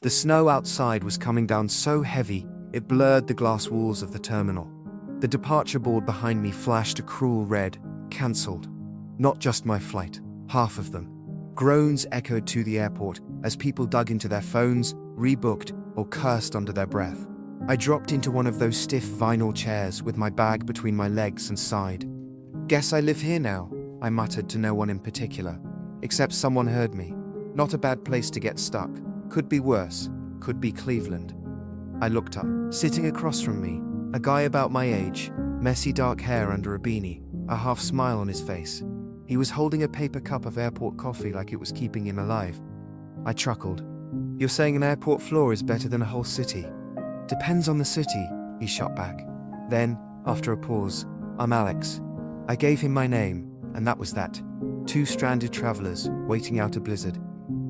The snow outside was coming down so heavy, it blurred the glass walls of the terminal. The departure board behind me flashed a cruel red, cancelled. Not just my flight, half of them. Groans echoed to the airport as people dug into their phones, rebooked, or cursed under their breath. I dropped into one of those stiff vinyl chairs with my bag between my legs and sighed. "Guess I live here now," I muttered to no one in particular, except someone heard me. Not a bad place to get stuck. Could be worse. Could be Cleveland. I looked up. Sitting across from me, a guy about my age, messy dark hair under a beanie, a half smile on his face. He was holding a paper cup of airport coffee like it was keeping him alive. I chuckled. "You're saying an airport floor is better than a whole city?" "Depends on the city," he shot back. Then, after a pause, "I'm Alex." I gave him my name, and that was that. Two stranded travelers, waiting out a blizzard.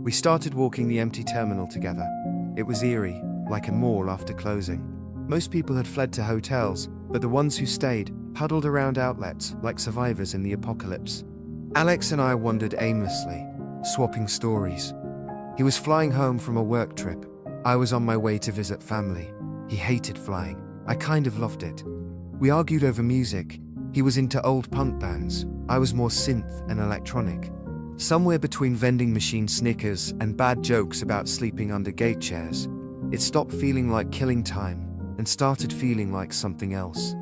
We started walking the empty terminal together. It was eerie, like a mall after closing. Most people had fled to hotels, but the ones who stayed huddled around outlets like survivors in the apocalypse. Alex and I wandered aimlessly, swapping stories. He was flying home from a work trip. I was on my way to visit family. He hated flying. I kind of loved it. We argued over music. He was into old punk bands. I was more synth and electronic. Somewhere between vending machine Snickers and bad jokes about sleeping under gate chairs, it stopped feeling like killing time and started feeling like something else.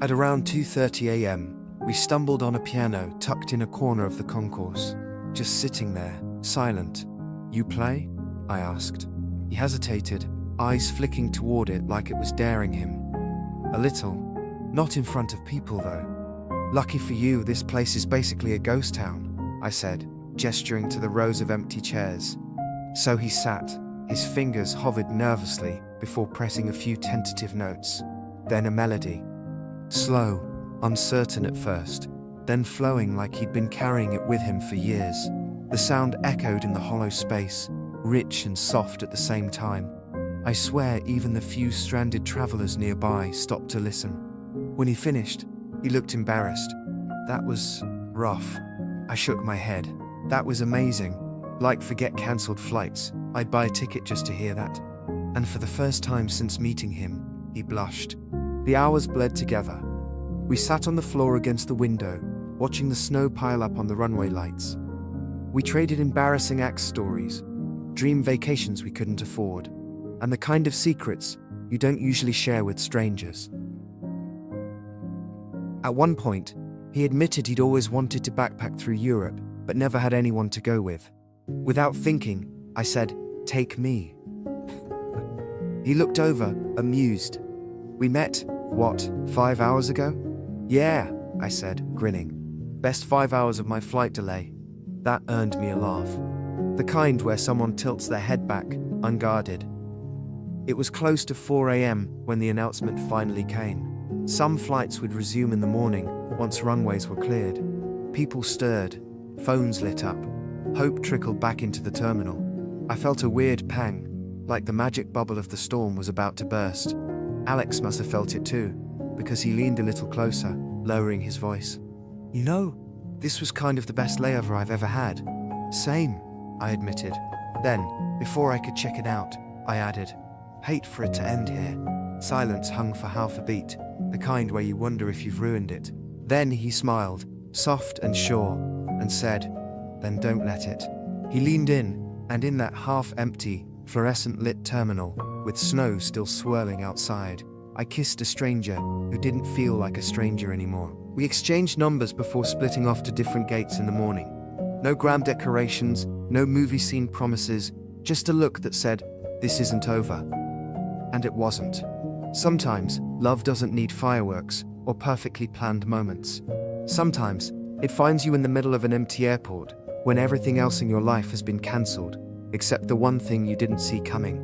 At around 2:30 a.m., we stumbled on a piano tucked in a corner of the concourse, just sitting there, silent. "You play?" I asked. He hesitated, eyes flicking toward it like it was daring him. "A little. Not in front of people, though." "Lucky for you, this place is basically a ghost town," I said, gesturing to the rows of empty chairs. So he sat, his fingers hovered nervously before pressing a few tentative notes. Then a melody. Slow, uncertain at first, then flowing like he'd been carrying it with him for years. The sound echoed in the hollow space, rich and soft at the same time. I swear even the few stranded travelers nearby stopped to listen. When he finished, he looked embarrassed. "That was rough." I shook my head. "That was amazing. Like forget cancelled flights. I'd buy a ticket just to hear that." And for the first time since meeting him, he blushed. The hours bled together. We sat on the floor against the window, watching the snow pile up on the runway lights. We traded embarrassing axe stories, dream vacations we couldn't afford, and the kind of secrets you don't usually share with strangers. At one point, he admitted he'd always wanted to backpack through Europe, but never had anyone to go with. Without thinking, I said, "Take me." He looked over, amused. "We met, what, 5 hours ago?" "Yeah," I said, grinning. "Best 5 hours of my flight delay." That earned me a laugh. The kind where someone tilts their head back, unguarded. It was close to 4 a.m. when the announcement finally came. Some flights would resume in the morning once runways were cleared. People stirred, phones lit up. Hope trickled back into the terminal. I felt a weird pang, like the magic bubble of the storm was about to burst. Alex must have felt it too, because he leaned a little closer, lowering his voice. "You know, this was kind of the best layover I've ever had." "Same," I admitted. Then, before I could check it out, I added, "Hate for it to end here." Silence hung for half a beat, the kind where you wonder if you've ruined it. Then he smiled, soft and sure, and said, "Then don't let it." He leaned in, and in that half-empty, fluorescent-lit terminal, with snow still swirling outside, I kissed a stranger who didn't feel like a stranger anymore. We exchanged numbers before splitting off to different gates in the morning. No grand decorations, no movie scene promises, just a look that said, "This isn't over." And it wasn't. Sometimes, love doesn't need fireworks or perfectly planned moments. Sometimes, it finds you in the middle of an empty airport, when everything else in your life has been cancelled, except the one thing you didn't see coming.